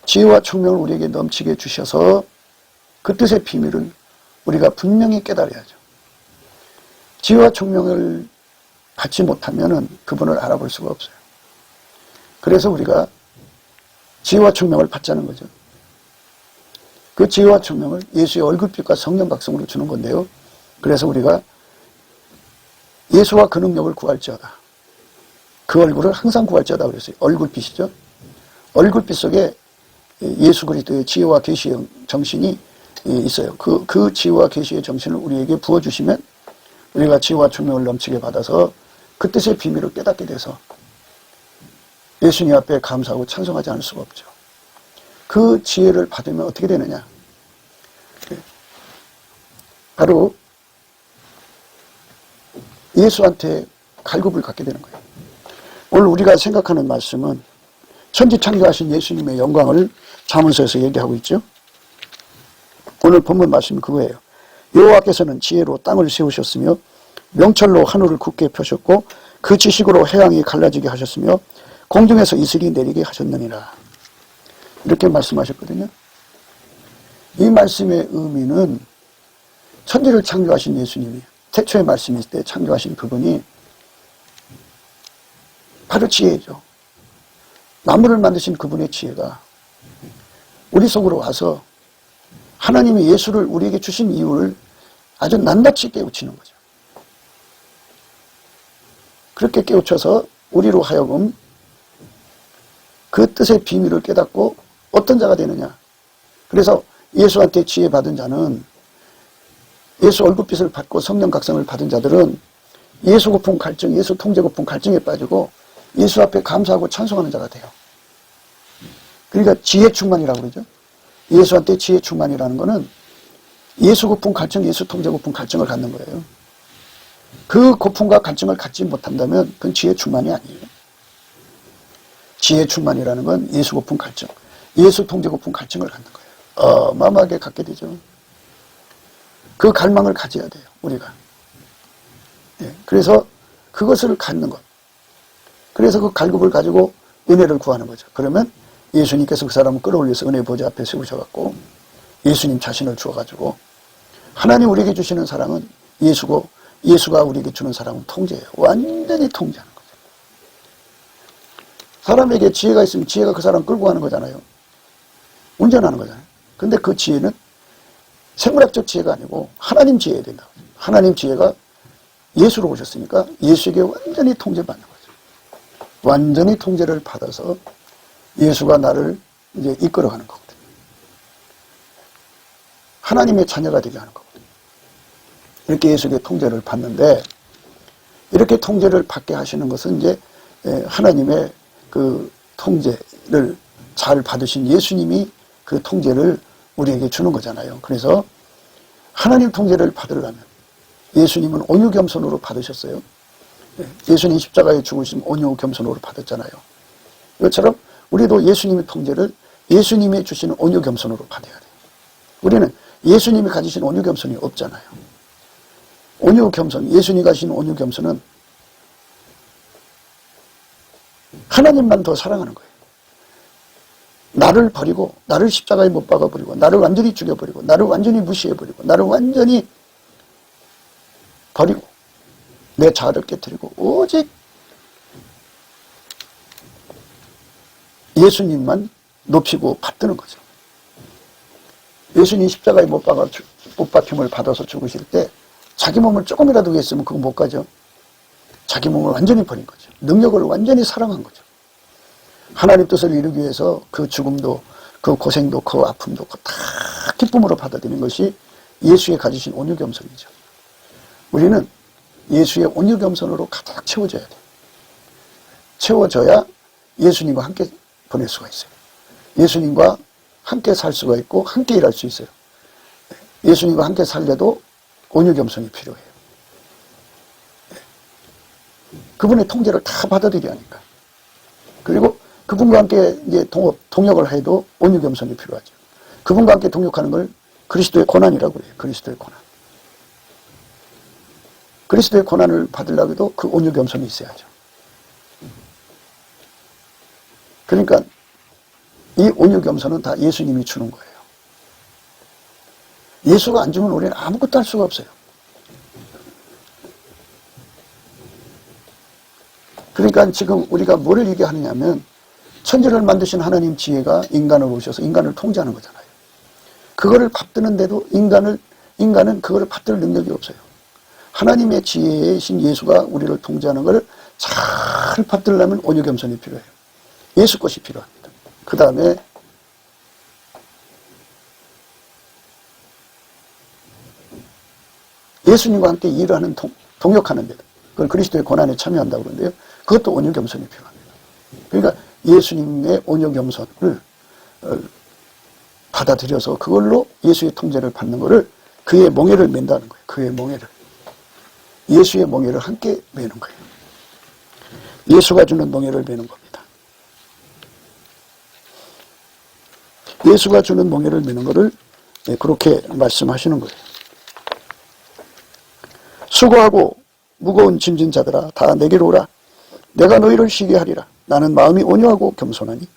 지혜와 총명을 우리에게 넘치게 주셔서 그 뜻의 비밀을 우리가 분명히 깨달아야죠. 지혜와 총명을 받지 못하면 그분을 알아볼 수가 없어요. 그래서 우리가 지혜와 총명을 받자는 거죠. 그 지혜와 총명을 예수의 얼굴빛과 성령 각성으로 주는 건데요. 그래서 우리가 예수와 그 능력을 구할지어다. 그 얼굴을 항상 구할지어다 그랬어요. 얼굴빛이죠. 얼굴빛 속에 예수 그리스도의 지혜와 계시의 정신이 있어요. 그 지혜와 계시의 정신을 우리에게 부어주시면 우리가 지혜와 총명을 넘치게 받아서 그 뜻의 비밀을 깨닫게 돼서 예수님 앞에 감사하고 찬송하지 않을 수가 없죠. 그 지혜를 받으면 어떻게 되느냐? 바로 예수한테 갈급을 갖게 되는 거예요. 오늘 우리가 생각하는 말씀은 천지창조하신 예수님의 영광을 잠언서에서 얘기하고 있죠. 오늘 본문 말씀이 그거예요. 여호와께서는 지혜로 땅을 세우셨으며 명철로 하늘을 굳게 펴셨고 그 지식으로 해양이 갈라지게 하셨으며 공중에서 이슬이 내리게 하셨느니라. 이렇게 말씀하셨거든요. 이 말씀의 의미는 천지를 창조하신 예수님이 태초의 말씀일 때 창조하신 그분이 바로 지혜죠. 나무를 만드신 그분의 지혜가 우리 속으로 와서 하나님이 예수를 우리에게 주신 이유를 아주 낱낱이 깨우치는 거죠. 그렇게 깨우쳐서 우리로 하여금 그 뜻의 비밀을 깨닫고 어떤 자가 되느냐. 그래서 예수한테 지혜 받은 자는 예수 얼굴빛을 받고 성령 각성을 받은 자들은 예수 고품 갈증, 예수 통제 고품 갈증에 빠지고 예수 앞에 감사하고 찬송하는 자가 돼요. 그러니까 지혜 충만이라고 그러죠. 예수한테 지혜 충만이라는 거는 예수 고품 갈증, 예수 통제 고품 갈증을 갖는 거예요. 그 고품과 갈증을 갖지 못한다면 그건 지혜 충만이 아니에요. 지혜 충만이라는 건 예수 고품 갈증, 예수 통제 고품 갈증을 갖는 거예요. 어마어마하게 갖게 되죠. 그 갈망을 가져야 돼요, 우리가. 예, 그래서 그것을 갖는 것. 그래서 그 갈급을 가지고 은혜를 구하는 거죠. 그러면 예수님께서 그 사람을 끌어올려서 은혜 보좌 앞에 세우셔갖고 예수님 자신을 주어가지고 하나님 우리에게 주시는 사랑은 예수고 예수가 우리에게 주는 사랑은 통제예요. 완전히 통제하는 거죠. 사람에게 지혜가 있으면 지혜가 그 사람 끌고 가는 거잖아요. 운전하는 거잖아요. 근데 그 지혜는 생물학적 지혜가 아니고 하나님 지혜야 된다. 하나님 지혜가 예수로 오셨으니까 예수에게 완전히 통제받는 거죠. 완전히 통제를 받아서 예수가 나를 이제 이끌어가는 거거든요. 하나님의 자녀가 되게 하는 거거든요. 이렇게 예수에게 통제를 받는데 이렇게 통제를 받게 하시는 것은 이제 하나님의 그 통제를 잘 받으신 예수님이 그 통제를 우리에게 주는 거잖아요. 그래서 하나님 통제를 받으려면 예수님은 온유 겸손으로 받으셨어요. 예수님 십자가에 죽으신 온유 겸손으로 받았잖아요. 이것처럼 우리도 예수님의 통제를 예수님이 주시는 온유 겸손으로 받아야 돼요. 우리는 예수님이 가지신 온유 겸손이 없잖아요. 온유 겸손, 예수님이 가지신 온유 겸손은 하나님만 더 사랑하는 거예요. 나를 버리고 나를 십자가에 못 박아버리고 나를 완전히 죽여버리고 나를 완전히 무시해버리고 나를 완전히 버리고 내 자아를 깨뜨리고 오직 예수님만 높이고 받드는 거죠. 예수님 십자가에 못 박힘을 받아서 죽으실 때 자기 몸을 조금이라도 했으면 그거 못 가죠. 자기 몸을 완전히 버린 거죠. 능력을 완전히 사랑한 거죠. 하나님 뜻을 이루기 위해서 그 죽음도 그 고생도 그 아픔도 다 기쁨으로 받아들이는 것이 예수의 가지신 온유 겸손이죠. 우리는 예수의 온유 겸손으로 가득 채워져야 돼요. 채워져야 예수님과 함께 보낼 수가 있어요. 예수님과 함께 살 수가 있고 함께 일할 수 있어요. 예수님과 함께 살려도 온유 겸손이 필요해요. 그분의 통제를 다 받아들여야 하니까. 그리고 그분과 함께 이제 동역을 해도 온유 겸손이 필요하죠. 그분과 함께 동역하는 걸 그리스도의 고난이라고 해요. 그리스도의 고난. 그리스도의 고난을 받으려고 해도 그 온유 겸손이 있어야죠. 그러니까 이 온유 겸손은 다 예수님이 주는 거예요. 예수가 안 주면 우리는 아무것도 할 수가 없어요. 그러니까 지금 우리가 뭐를 얘기하느냐면 천지를 만드신 하나님 지혜가 인간을 오셔서 인간을 통제하는 거잖아요. 그거를 받드는데도 인간은 그거를 받들 능력이 없어요. 하나님의 지혜이신 예수가 우리를 통제하는 것을 잘 받들려면 온유 겸손이 필요해요. 예수 것이 필요합니다. 그 다음에 예수님과 함께 일하는 동역하는 데, 그걸 그리스도의 고난에 참여한다고 그러는데요. 그것도 온유 겸손이 필요합니다. 그러니까 예수님의 온유 겸손을 받아들여서 그걸로 예수의 통제를 받는 것을 그의 멍에를 맨다는 거예요. 그의 멍에를. 예수의 멍에를 함께 매는 거예요. 예수가 주는 멍에를 매는 겁니다. 예수가 주는 멍에를 매는 것을 그렇게 말씀하시는 거예요. 수고하고 무거운 짐진 자들아 다 내게로 오라. 내가 너희를 쉬게 하리라. 나는 마음이 온유하고 겸손하니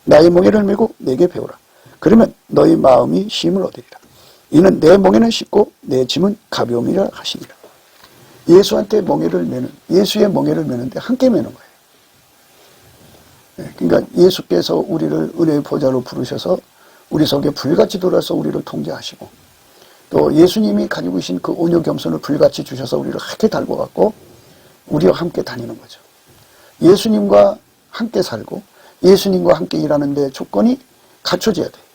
나의 멍에를 메고 내게 배우라. 그러면 너희 마음이 쉼을 얻으리라. 이는 내 멍에는 쉽고 내 짐은 가벼움이라 하시니라. 예수한테 멍에를 매는, 예수의 멍에를 매는데 함께 매는 거예요. 그러니까 예수께서 우리를 은혜의 보좌로 부르셔서 우리 속에 불같이 돌아서 우리를 통제하시고, 또 예수님이 가지고 계신 그 온유 겸손을 불같이 주셔서 우리를 함께 달고 갔고 우리와 함께 다니는 거죠. 예수님과 함께 살고 예수님과 함께 일하는 데 조건이 갖춰져야 돼요.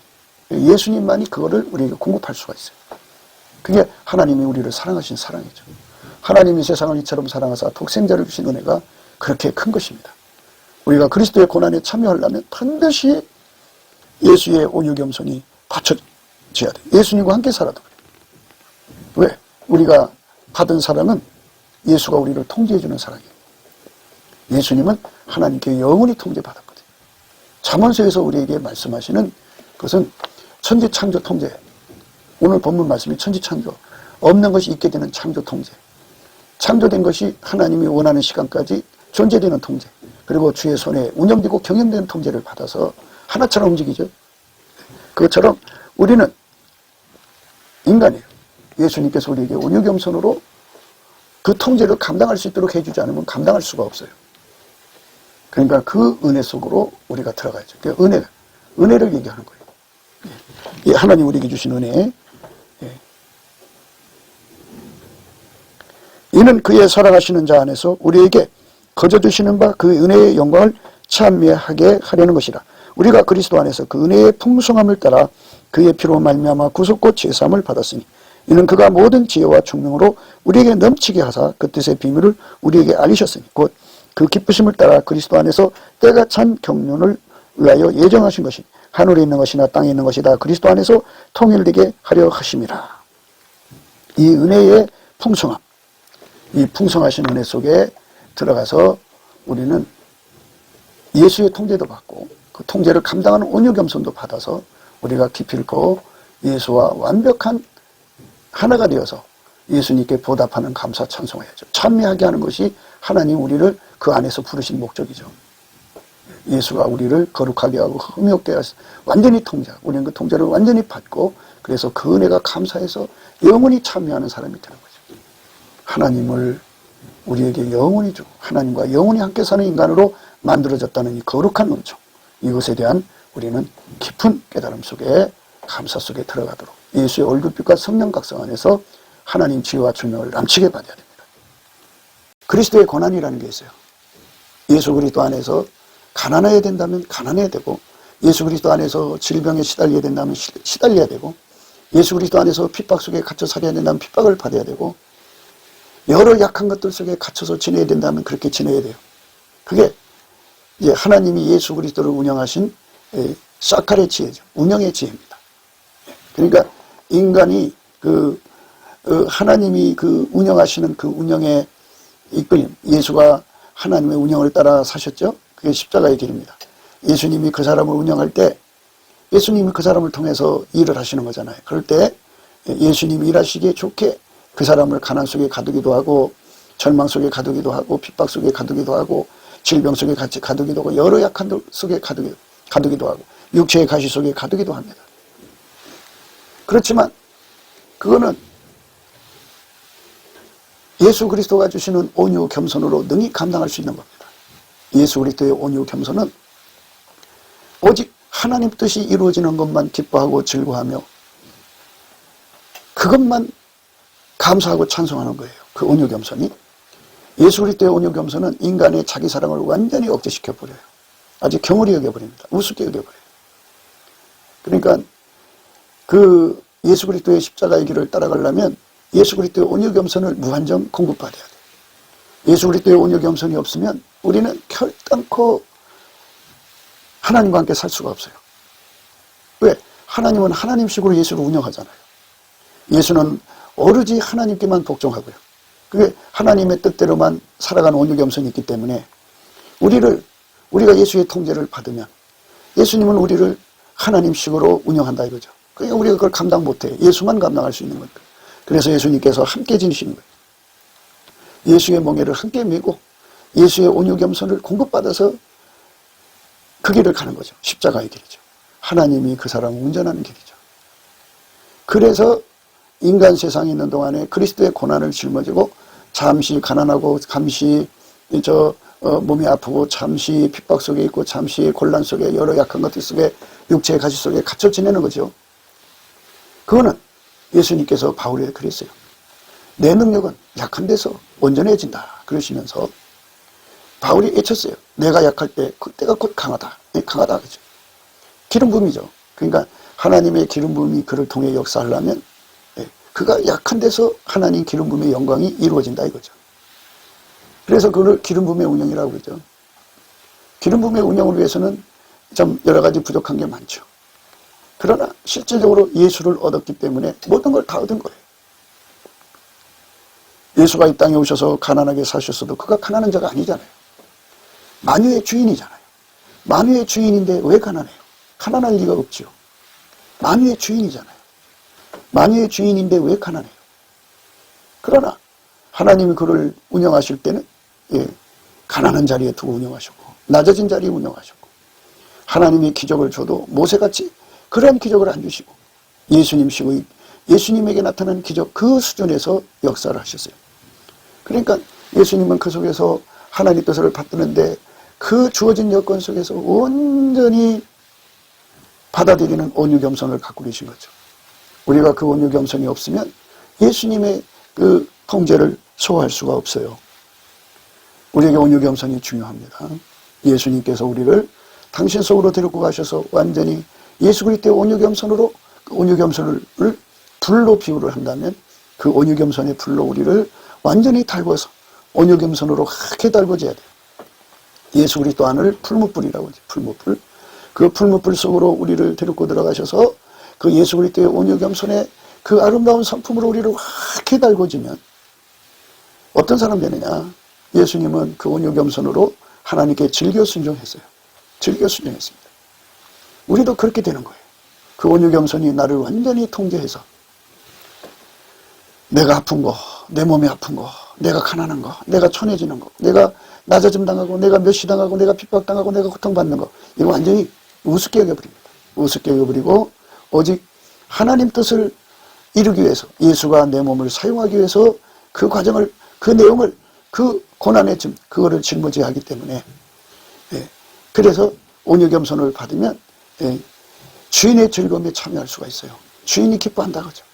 예수님만이 그거를 우리에게 공급할 수가 있어요. 그게 하나님이 우리를 사랑하신 사랑이죠. 하나님이 세상을 이처럼 사랑하사 독생자를 주신 은혜가 그렇게 큰 것입니다. 우리가 그리스도의 고난에 참여하려면 반드시 예수의 온유 겸손이 받쳐져야 돼요. 예수님과 함께 살아도 그래요. 왜? 우리가 받은 사랑은 예수가 우리를 통제해주는 사랑이에요. 예수님은 하나님께 영원히 통제받았거든요. 잠언서에서 우리에게 말씀하시는 것은 천지창조 통제. 오늘 본문 말씀이 천지창조. 없는 것이 있게 되는 창조 통제. 창조된 것이 하나님이 원하는 시간까지 존재되는 통제. 그리고 주의 손에 운영되고 경영되는 통제를 받아서 하나처럼 움직이죠. 그것처럼 우리는 인간이에요. 예수님께서 우리에게 온유 겸손으로 그 통제를 감당할 수 있도록 해주지 않으면 감당할 수가 없어요. 그러니까 그 은혜 속으로 우리가 들어가야죠. 그러니까 은혜를 얘기하는 거예요. 예, 하나님 우리에게 주신 은혜. 예. 이는 그의 사랑하시는 자 안에서 우리에게 거저 주시는 바 그 은혜의 영광을 찬미하게 하려는 것이라. 우리가 그리스도 안에서 그 은혜의 풍성함을 따라 그의 피로 말미암아 구속과 제사함을 받았으니 이는 그가 모든 지혜와 총명으로 우리에게 넘치게 하사 그 뜻의 비밀을 우리에게 알리셨으니 곧 그 기쁘심을 따라 그리스도 안에서 때가 찬 경륜을 위하여 예정하신 것이 하늘에 있는 것이나 땅에 있는 것이 다 그리스도 안에서 통일되게 하려 하심이라. 이 은혜의 풍성함, 이 풍성하신 은혜 속에 들어가서 우리는 예수의 통제도 받고 그 통제를 감당하는 온유 겸손도 받아서 우리가 깊이 있고 예수와 완벽한 하나가 되어서 예수님께 보답하는 감사 찬송해야죠. 찬미하게 하는 것이 하나님 우리를 그 안에서 부르신 목적이죠. 예수가 우리를 거룩하게 하고 흠없게 해서 완전히 통제하고 우리는 그 통제를 완전히 받고 그래서 그 은혜가 감사해서 영원히 참여하는 사람이 되는 거죠. 하나님을 우리에게 영원히 주고 하나님과 영원히 함께 사는 인간으로 만들어졌다는 이 거룩한 은총, 이것에 대한 우리는 깊은 깨달음 속에 감사 속에 들어가도록 예수의 얼굴빛과 성령 각성 안에서 하나님 지혜와 총명을 남치게 받아야 됩니다. 그리스도의 고난이라는 게 있어요. 예수 그리스도 안에서 가난해야 된다면 가난해야 되고 예수 그리스도 안에서 질병에 시달려야 된다면 시달려야 되고 예수 그리스도 안에서 핍박 속에 갇혀 살아야 된다면 핍박을 받아야 되고 여러 약한 것들 속에 갇혀서 지내야 된다면 그렇게 지내야 돼요. 그게 이제 하나님이 예수 그리스도를 운영하신 사칼의 지혜죠. 운영의 지혜입니다. 그러니까 인간이 하나님이 운영하시는 그 운영의 이끌림, 예수가 하나님의 운영을 따라 사셨죠. 그게 십자가의 길입니다. 예수님이 그 사람을 운영할 때 예수님이 그 사람을 통해서 일을 하시는 거잖아요. 그럴 때 예수님이 일하시기에 좋게 그 사람을 가난 속에 가두기도 하고 절망 속에 가두기도 하고 핍박 속에 가두기도 하고 질병 속에 같이 가두기도 하고 여러 약한 들 속에 가두기도 하고 육체의 가시 속에 가두기도 합니다. 그렇지만 그거는 예수 그리스도가 주시는 온유 겸손으로 능히 감당할 수 있는 겁니다. 예수 그리스도의 온유 겸손은 오직 하나님 뜻이 이루어지는 것만 기뻐하고 즐거워하며 그것만 감사하고 찬송하는 거예요. 그 온유겸손이. 예수 그리스도의 온유겸손은 인간의 자기 사랑을 완전히 억제시켜버려요. 아주 경홀히 여겨버립니다. 우습게 여겨버려요. 그러니까 그 예수 그리스도의 십자가의 길을 따라가려면 예수 그리스도의 온유겸손을 무한정 공급받아야 돼요. 예수 그리스도의 온유겸손이 없으면 우리는 결단코 하나님과 함께 살 수가 없어요. 왜? 하나님은 하나님식으로 예수를 운영하잖아요. 예수는 오로지 하나님께만 복종하고요. 그게 하나님의 뜻대로만 살아가는 온유겸손이 있기 때문에 우리가 예수의 통제를 받으면 예수님은 우리를 하나님식으로 운영한다 이거죠. 그러니까 우리가 그걸 감당 못해요. 예수만 감당할 수 있는 거니까. 그래서 예수님께서 함께 지니시는 거예요. 예수의 멍에를 함께 메고 예수의 온유겸손을 공급받아서 그 길을 가는 거죠. 십자가의 길이죠. 하나님이 그 사람을 운전하는 길이죠. 그래서 인간 세상에 있는 동안에 그리스도의 고난을 짊어지고 잠시 가난하고 잠시 몸이 아프고 잠시 핍박 속에 있고 잠시 곤란 속에 여러 약한 것들 속에 육체의 가시 속에 갇혀 지내는 거죠. 그거는 예수님께서 바울에게 그랬어요. 내 능력은 약한 데서 온전해진다 그러시면서 바울이 외쳤어요. 내가 약할 때 그때가 곧 강하다. 강하다 그죠. 기름 부음이죠. 그러니까 하나님의 기름 부음이 그를 통해 역사하려면 그가 약한 데서 하나님 기름 부음의 영광이 이루어진다 이거죠. 그래서 그걸 기름 부음의 운영이라고 그러죠. 기름 부음의 운영을 위해서는 좀 여러 가지 부족한 게 많죠. 그러나 실질적으로 예수를 얻었기 때문에 모든 걸 다 얻은 거예요. 예수가 이 땅에 오셔서 가난하게 사셨어도 그가 가난한 자가 아니잖아요. 만유의 주인이잖아요. 만유의 주인인데 왜 가난해요? 가난할 리가 없지요. 만유의 주인이잖아요. 만유의 주인인데 왜 가난해요? 그러나 하나님이 그를 운영하실 때는 가난한 자리에 두고 운영하셨고 낮아진 자리에 운영하셨고 하나님이 기적을 줘도 모세같이 그런 기적을 안 주시고 예수님에게 나타난 기적 그 수준에서 역사를 하셨어요. 그러니까 예수님은 그 속에서 하나님 뜻을 받드는데 그 주어진 여건 속에서 온전히 받아들이는 온유겸손을 갖고 계신 거죠. 우리가 그 온유겸손이 없으면 예수님의 그 통제를 소화할 수가 없어요. 우리에게 온유겸손이 중요합니다. 예수님께서 우리를 당신 속으로 데리고 가셔서 완전히 예수 그리스도의 온유겸손으로 그 온유겸손을 불로 비유를 한다면 그 온유겸손의 불로 우리를 완전히 달궈서 온유겸손으로 하게 달궈져야 돼요. 예수 그리스도 안을 풀무불이라고 하죠. 풀무불. 그 풀무불 속으로 우리를 데리고 들어가셔서 그 예수 그리스도의 온유겸손의 그 아름다운 성품으로 우리를 확 달궈지면 어떤 사람 되느냐? 예수님은 그 온유겸손으로 하나님께 즐겨 순종했어요. 즐겨 순종했습니다. 우리도 그렇게 되는 거예요. 그 온유겸손이 나를 완전히 통제해서 내가 아픈 거, 내 몸이 아픈 거, 내가 가난한 거, 내가 천해지는 거, 내가 낮아짐 당하고, 내가 멸시당하고, 내가 핍박당하고, 내가 고통받는 거, 이거 완전히 우습게 여겨버립니다. 우습게 여겨버리고 오직 하나님 뜻을 이루기 위해서 예수가 내 몸을 사용하기 위해서 그 과정을, 그 내용을, 그 고난의 짐, 그거를 짊어져야 하기 때문에 그래서 온유겸손을 받으면 주인의 즐거움에 참여할 수가 있어요. 주인이 기뻐한다 그죠.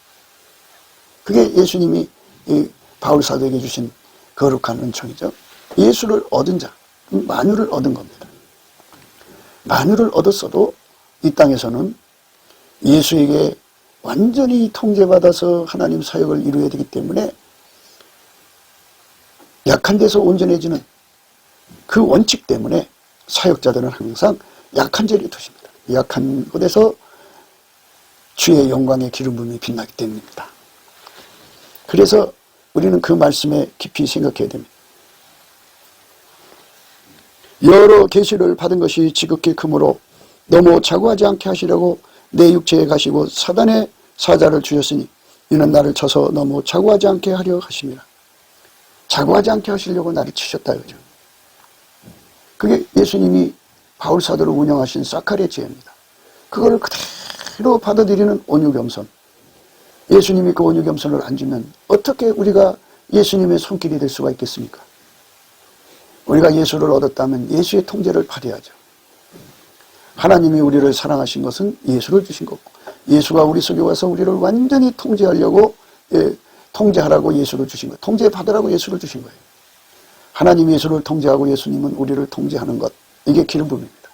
그게 예수님이 바울 사도에게 주신 거룩한 은총이죠. 예수를 얻은 자, 만유를 얻은 겁니다. 만유를 얻었어도 이 땅에서는 예수에게 완전히 통제받아서 하나님 사역을 이루어야 되기 때문에 약한 데서 온전해지는 그 원칙 때문에 사역자들은 항상 약한 자리에 두십니다. 약한 곳에서 주의 영광의 기름 부음이 빛나기 때문입니다. 그래서 우리는 그 말씀에 깊이 생각해야 됩니다. 여러 계시를 받은 것이 지극히 크므로 너무 자고하지 않게 하시려고 내 육체에 가시고 사단의 사자를 주셨으니 이는 나를 쳐서 너무 자고하지 않게 하려 하십니다. 자고하지 않게 하시려고 나를 치셨다 이거죠. 그게 예수님이 바울 사도를 운영하신 사카리의 지혜입니다. 그걸 그대로 받아들이는 온유겸손. 예수님이 그 온유겸손을 안 주면 어떻게 우리가 예수님의 손길이 될 수가 있겠습니까? 우리가 예수를 얻었다면 예수의 통제를 받아야죠. 하나님이 우리를 사랑하신 것은 예수를 주신 거고 예수가 우리 속에 와서 우리를 완전히 통제하려고, 통제하라고 예수를 주신 거예요. 통제받으라고 예수를 주신 거예요. 하나님 예수를 통제하고 예수님은 우리를 통제하는 것, 이게 기름 부음입니다.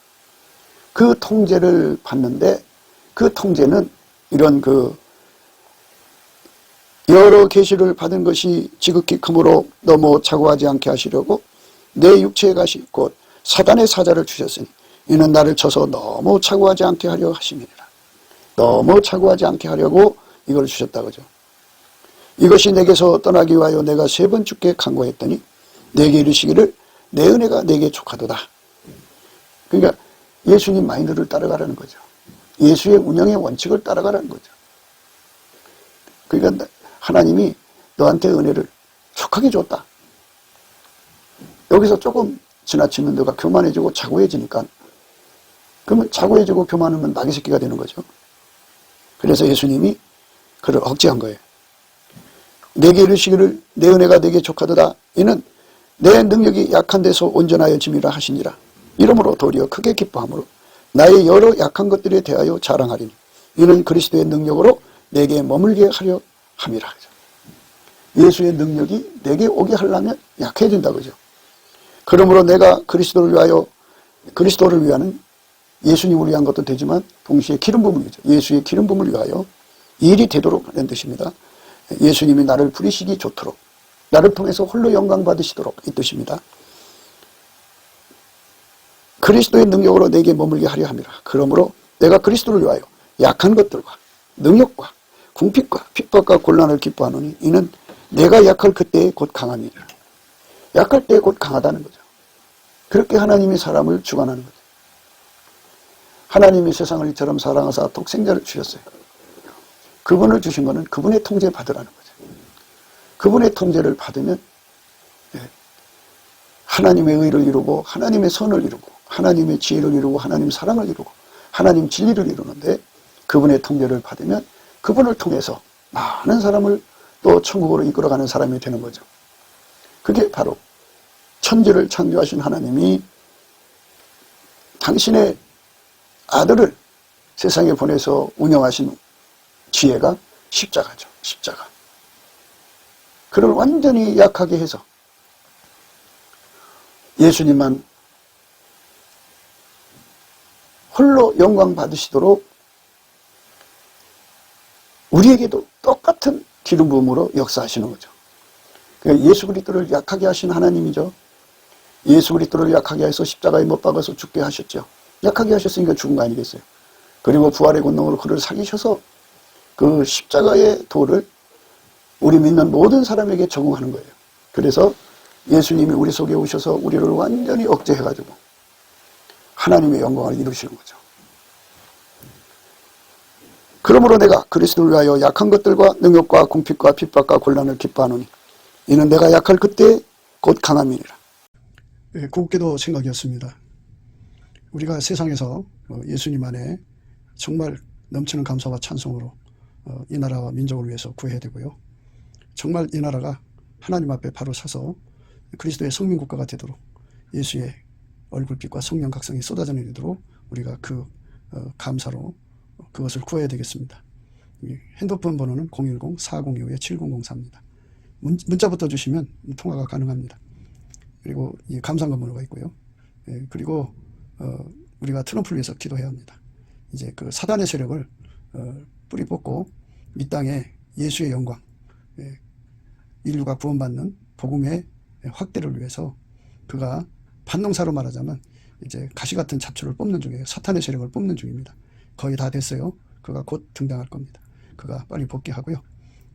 그 통제를 받는데, 그 통제는 이런 여러 계시를 받은 것이 지극히 크므로 너무 착오하지 않게 하시려고 내 육체의 가시 곧 사단의 사자를 주셨으니 이는 나를 쳐서 너무 착오하지 않게 하려 하심이니라. 너무 착오하지 않게 하려고 이걸 주셨다 그죠. 이것이 내게서 떠나기 위하여 내가 3번 주께 간구했더니 내게 이르시기를 내 은혜가 내게 족하도다. 그러니까 예수님 마인드를 따라가라는 거죠. 예수의 운영의 원칙을 따라가라는 거죠. 그러니까 하나님이 너한테 은혜를 족하게 줬다. 여기서 조금 지나치면 너가 교만해지고 자고해지니까, 그러면 자고해지고 교만하면 나귀 새끼가 되는 거죠. 그래서 예수님이 그를 억제한 거예요. 내게 이르시기를 내 은혜가 내게 족하도다. 이는 내 능력이 약한 데서 온전하여 짐이라 하시니라. 이러므로 도리어 크게 기뻐함으로 나의 여러 약한 것들에 대하여 자랑하리니 이는 그리스도의 능력으로 내게 머물게 하려 함이라. 예수의 능력이 내게 오게 하려면 약해진다 그죠. 그러므로 내가 그리스도를 위하는 예수님을 위한 것도 되지만 동시에 기름 부음이죠. 예수의 기름 부음을 위하여 일이 되도록 하는 뜻입니다. 예수님이 나를 부리시기 좋도록, 나를 통해서 홀로 영광 받으시도록 이 뜻입니다. 그리스도의 능력으로 내게 머물게 하려 함이라. 그러므로 내가 그리스도를 위하여 약한 것들과 능력과 궁핍과 핍박과 곤란을 기뻐하노니 이는 내가 약할 그때에 곧 강함이니라. 약할 때에 곧 강하다는 거죠. 그렇게 하나님이 사람을 주관하는 거죠. 하나님이 세상을 이처럼 사랑하사 독생자를 주셨어요. 그분을 주신 것은 그분의 통제 받으라는 거죠. 그분의 통제를 받으면 하나님의 의를 이루고 하나님의 선을 이루고 하나님의 지혜를 이루고 하나님 사랑을 이루고 하나님 진리를 이루는데, 그분의 통제를 받으면 그분을 통해서 많은 사람을 또 천국으로 이끌어가는 사람이 되는 거죠. 그게 바로 천지를 창조하신 하나님이 당신의 아들을 세상에 보내서 운영하신 지혜가 십자가죠. 십자가. 그를 완전히 약하게 해서 예수님만 홀로 영광 받으시도록 우리에게도 똑같은 기름 부음으로 역사하시는 거죠. 그러니까 예수 그리스도를 약하게 하신 하나님이죠. 예수 그리스도를 약하게 해서 십자가에 못 박아서 죽게 하셨죠. 약하게 하셨으니까 죽은 거 아니겠어요. 그리고 부활의 권능으로 그를 살리셔서 그 십자가의 도를 우리 믿는 모든 사람에게 적용하는 거예요. 그래서 예수님이 우리 속에 오셔서 우리를 완전히 억제해가지고 하나님의 영광을 이루시는 거죠. 그러므로 내가 그리스도를 위하여 약한 것들과 능력과 궁핍과 핍박과 곤란을 기뻐하노니 이는 내가 약할 그때 곧 강함이니라. 곱게도 생각이었습니다. 우리가 세상에서 예수님 안에 정말 넘치는 감사와 찬송으로 이 나라와 민족을 위해서 구해야 되고요. 정말 이 나라가 하나님 앞에 바로 서서 그리스도의 성민국가가 되도록 예수의 얼굴빛과 성령 각성이 쏟아져 내리도록 우리가 그 감사로 그것을 구해야 되겠습니다. 핸드폰 번호는 010-4025-7004입니다. 문자부터 주시면 통화가 가능합니다. 그리고 이 감상금 번호가 있고요. 그리고 우리가 트럼프를 위해서 기도해야 합니다. 이제 그 사단의 세력을 뿌리 뽑고 이 땅에 예수의 영광, 인류가 구원받는 복음의 확대를 위해서 그가 반농사로 말하자면 이제 가시 같은 잡초를 뽑는 중이에요. 사탄의 세력을 뽑는 중입니다. 거의 다 됐어요. 그가 곧 등장할 겁니다. 그가 빨리 복귀하고요.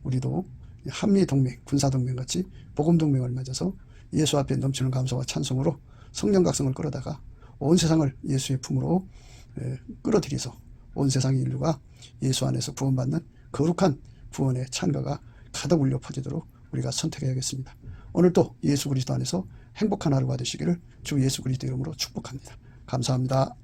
우리도 한미동맹, 군사동맹 같이 복음동맹을 맺어서 예수 앞에 넘치는 감사와 찬송으로 성령 각성을 끌어다가 온 세상을 예수의 품으로 끌어들여서 온 세상의 인류가 예수 안에서 구원받는 거룩한 구원의 찬가가 가득 울려 퍼지도록 우리가 선택해야겠습니다. 오늘도 예수 그리스도 안에서 행복한 하루가 되시기를 주 예수 그리스도 이름으로 축복합니다. 감사합니다.